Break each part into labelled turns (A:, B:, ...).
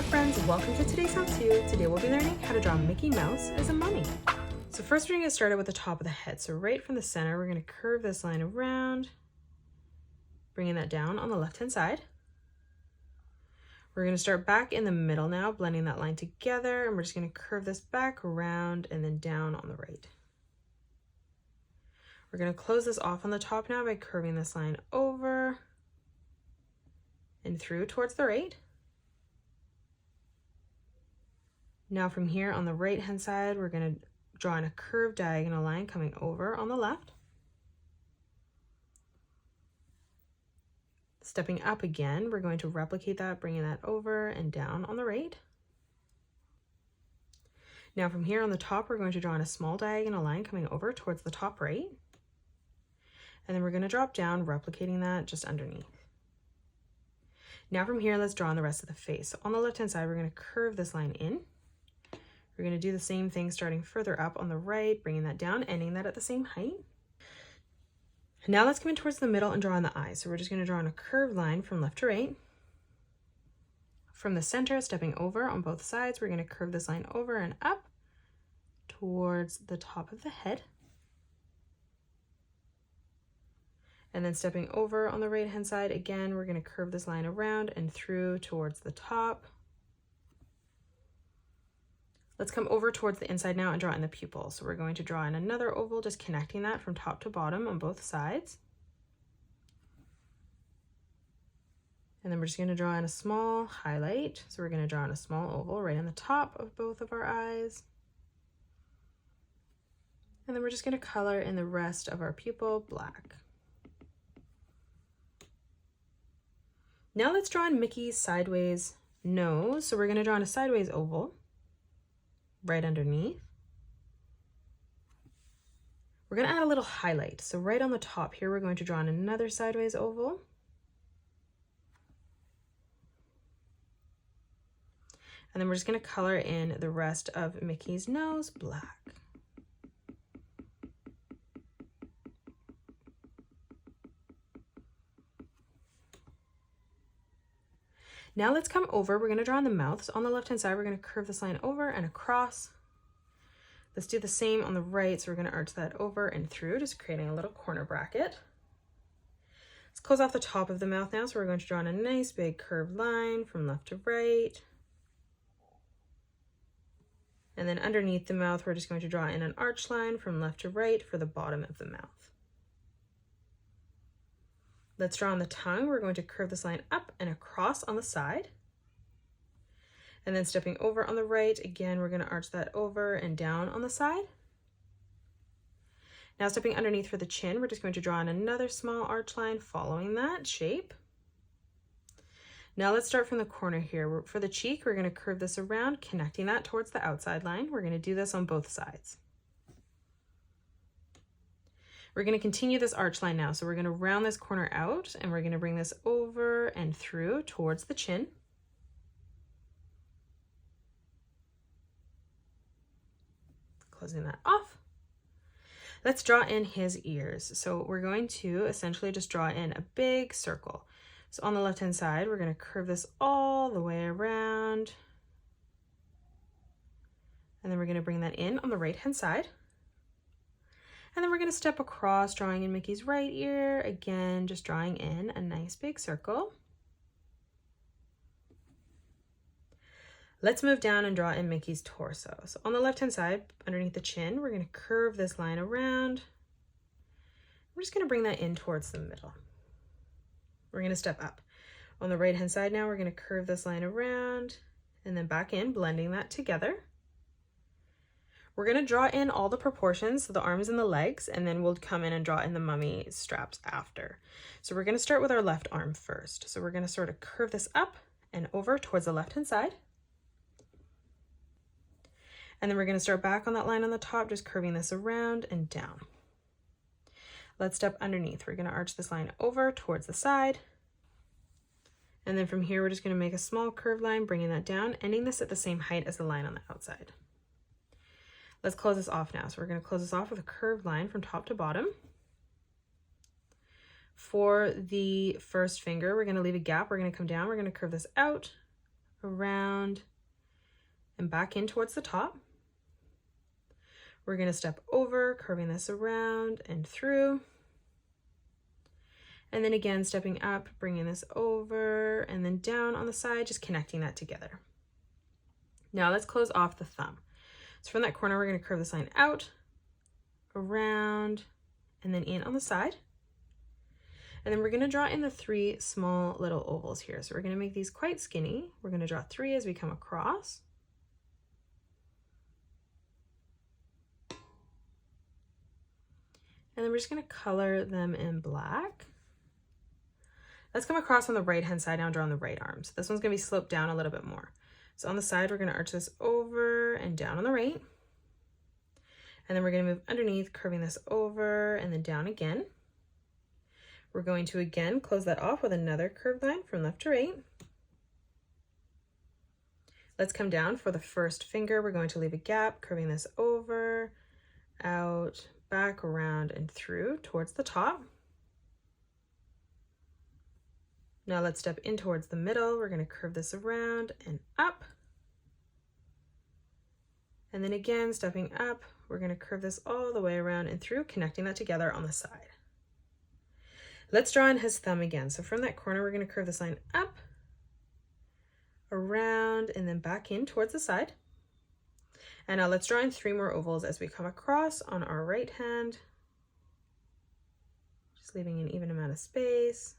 A: friends, welcome to today's how-to. Today we'll be learning how to draw Mickey Mouse as a mummy. So first we're going to get started with the top of the head. So right from the center, we're going to curve this line around, bringing that down on the left-hand side. We're going to start back in the middle now, blending that line together, and we're just going to curve this back around and then down on the right. We're going to close this off on the top now by curving this line over and through towards the right. Now from here on the right hand side, we're going to draw in a curved diagonal line coming over on the left. Stepping up again, we're going to replicate that, bringing that over and down on the right. Now from here on the top, we're going to draw in a small diagonal line coming over towards the top right. And then we're going to drop down, replicating that just underneath. Now from here, let's draw on the rest of the face. So on the left hand side, we're going to curve this line in. We're going to do the same thing starting further up on the right, bringing that down, ending that at the same height. Now let's come in towards the middle and draw in the eyes. So we're just going to draw in a curved line from left to right. From the center, stepping over on both sides, we're going to curve this line over and up towards the top of the head. And then stepping over on the right hand side, again, we're going to curve this line around and through towards the top. Let's come over towards the inside now and draw in the pupil. So we're going to draw in another oval, just connecting that from top to bottom on both sides. And then we're just going to draw in a small highlight. So we're going to draw in a small oval right on the top of both of our eyes. And then we're just going to color in the rest of our pupil black. Now let's draw in Mickey's sideways nose. So we're going to draw in a sideways oval right underneath. We're going to add a little highlight. So right on the top here, we're going to draw in another sideways oval. And then we're just going to color in the rest of Mickey's nose black. Now let's come over, we're going to draw in the mouth. So on the left-hand side, we're going to curve this line over and across. Let's do the same on the right. So we're going to arch that over and through, just creating a little corner bracket. Let's close off the top of the mouth now. So we're going to draw in a nice big curved line from left to right. And then underneath the mouth, we're just going to draw in an arch line from left to right for the bottom of the mouth. Let's draw on the tongue. We're going to curve this line up and across on the side. And then stepping over on the right, again, we're going to arch that over and down on the side. Now stepping underneath for the chin, we're just going to draw in another small arch line following that shape. Now let's start from the corner here. For the cheek, we're going to curve this around, connecting that towards the outside line. We're going to do this on both sides. We're going to continue this arch line now. So we're going to round this corner out and we're going to bring this over and through towards the chin. Closing that off. Let's draw in his ears. So we're going to essentially just draw in a big circle. So on the left-hand side, we're going to curve this all the way around. And then we're going to bring that in on the right-hand side. And then we're going to step across, drawing in Mickey's right ear. Again, just drawing in a nice big circle. Let's move down and draw in Mickey's torso. So on the left-hand side, underneath the chin, we're going to curve this line around. We're just going to bring that in towards the middle. We're going to step up. On the right-hand side now, we're going to curve this line around and then back in, blending that together. We're going to draw in all the proportions, so the arms and the legs, and then we'll come in and draw in the mummy straps after. So we're going to start with our left arm first. So we're going to sort of curve this up and over towards the left-hand side. And then we're going to start back on that line on the top, just curving this around and down. Let's step underneath. We're going to arch this line over towards the side. And then from here, we're just going to make a small curved line, bringing that down, ending this at the same height as the line on the outside. Let's close this off now. So we're going to close this off with a curved line from top to bottom. For the first finger, we're going to leave a gap. We're going to come down. We're going to curve this out around, and back in towards the top. We're going to step over, curving this around and through. And then again, stepping up, bringing this over and then down on the side, just connecting that together. Now let's close off the thumb. So from that corner, we're going to curve this line out, around, and then in on the side. And then we're going to draw in the 3 small little ovals here. So we're going to make these quite skinny. We're going to draw 3 as we come across. And then we're just going to color them in black. Let's come across on the right hand side now and draw on the right arm. So this one's going to be sloped down a little bit more. So on the side, we're going to arch this over and down on the right. And then we're going to move underneath, curving this over and then down again. We're going to again close that off with another curved line from left to right. Let's come down for the first finger. We're going to leave a gap, curving this over, out, back, around, and through towards the top. Now let's step in towards the middle. We're going to curve this around and up. And then again, stepping up, we're going to curve this all the way around and through, connecting that together on the side. Let's draw in his thumb again. So from that corner, we're going to curve this line up, around, and then back in towards the side. And now let's draw in 3 more ovals as we come across on our right hand. Just leaving an even amount of space.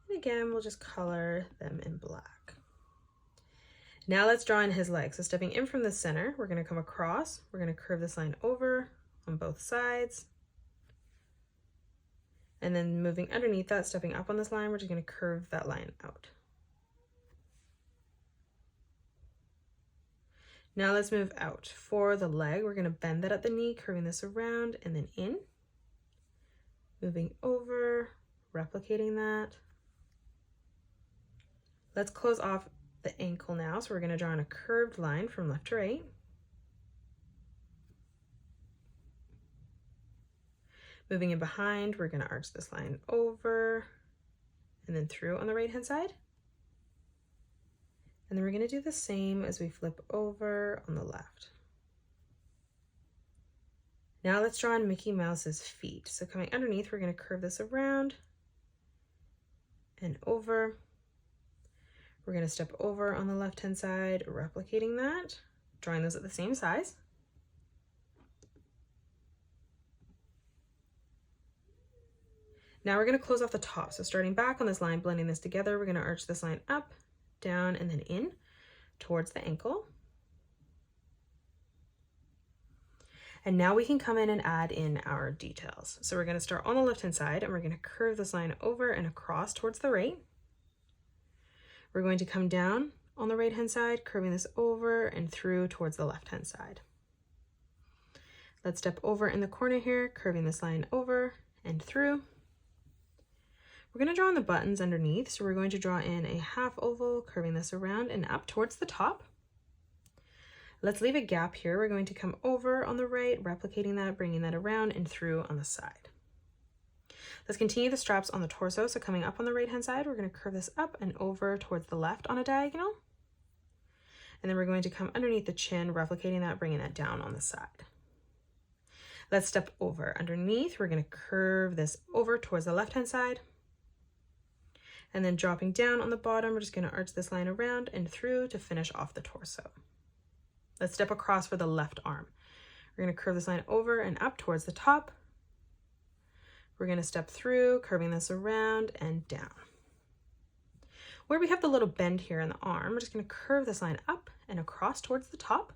A: And again, we'll just color them in black. Now let's draw in his legs. So stepping in from the center, we're going to come across. We're going to curve this line over on both sides. And then moving underneath that, stepping up on this line, we're just going to curve that line out. Now let's move out. For the leg, we're going to bend that at the knee, curving this around and then in. Moving over, replicating that. Let's close off the ankle now. So we're going to draw in a curved line from left to right. Moving in behind, we're going to arch this line over and then through on the right hand side. And then we're going to do the same as we flip over on the left. Now let's draw in Mickey Mouse's feet. So coming underneath, we're going to curve this around and over. We're going to step over on the left hand side, replicating that, drawing those at the same size. Now we're going to close off the top. So starting back on this line, blending this together, we're going to arch this line up, down, and then in towards the ankle. And now we can come in and add in our details. So we're going to start on the left hand side and we're going to curve this line over and across towards the right. We're going to come down on the right hand side, curving this over and through towards the left hand side. Let's step over in the corner here, curving this line over and through. We're going to draw in the buttons underneath, so we're going to draw in a half oval, curving this around and up towards the top. Let's leave a gap here. We're going to come over on the right, replicating that, bringing that around and through on the side. Let's continue the straps on the torso. So coming up on the right hand side, we're going to curve this up and over towards the left on a diagonal. And then we're going to come underneath the chin, replicating that, bringing that down on the side. Let's step over. Underneath, we're going to curve this over towards the left hand side. And then dropping down on the bottom, we're just going to arch this line around and through to finish off the torso. Let's step across for the left arm. We're going to curve this line over and up towards the top. We're going to step through, curving this around and down. Where we have the little bend here in the arm, we're just going to curve this line up and across towards the top.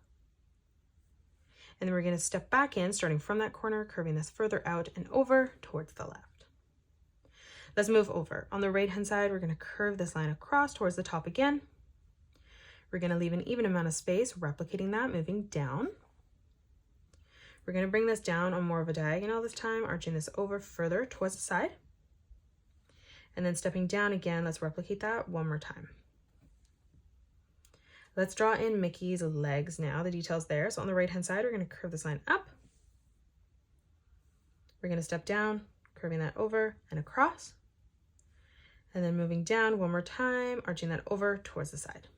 A: And then we're going to step back in, starting from that corner, curving this further out and over towards the left. Let's move over. On the right hand side, we're going to curve this line across towards the top again. We're going to leave an even amount of space, replicating that, moving down. We're going to bring this down on more of a diagonal this time, arching this over further towards the side. And then stepping down again, let's replicate that one more time. Let's draw in Mickey's legs now, the details there. So on the right hand side, we're going to curve this line up. We're going to step down, curving that over and across. And then moving down one more time, arching that over towards the side.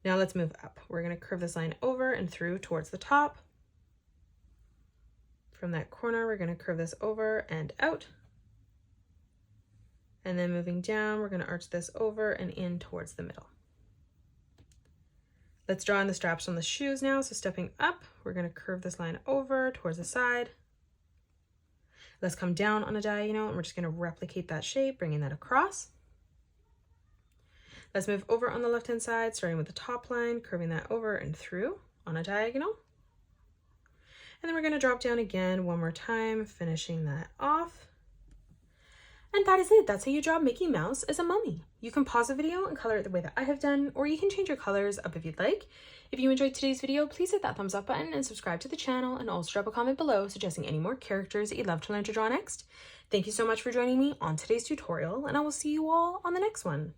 A: Now let's move up. We're going to curve this line over and through towards the top. From that corner, we're going to curve this over and out. And then moving down, we're going to arch this over and in towards the middle. Let's draw in the straps on the shoes now. So stepping up, we're going to curve this line over towards the side. Let's come down on a diagonal and we're just going to replicate that shape, bringing that across. Let's move over on the left-hand side, starting with the top line, curving that over and through on a diagonal. And then we're going to drop down again one more time, finishing that off. And that is it. That's how you draw Mickey Mouse as a mummy. You can pause the video and color it the way that I have done, or you can change your colors up if you'd like. If you enjoyed today's video, please hit that thumbs up button and subscribe to the channel, and also drop a comment below suggesting any more characters that you'd love to learn to draw next. Thank you so much for joining me on today's tutorial, and I will see you all on the next one.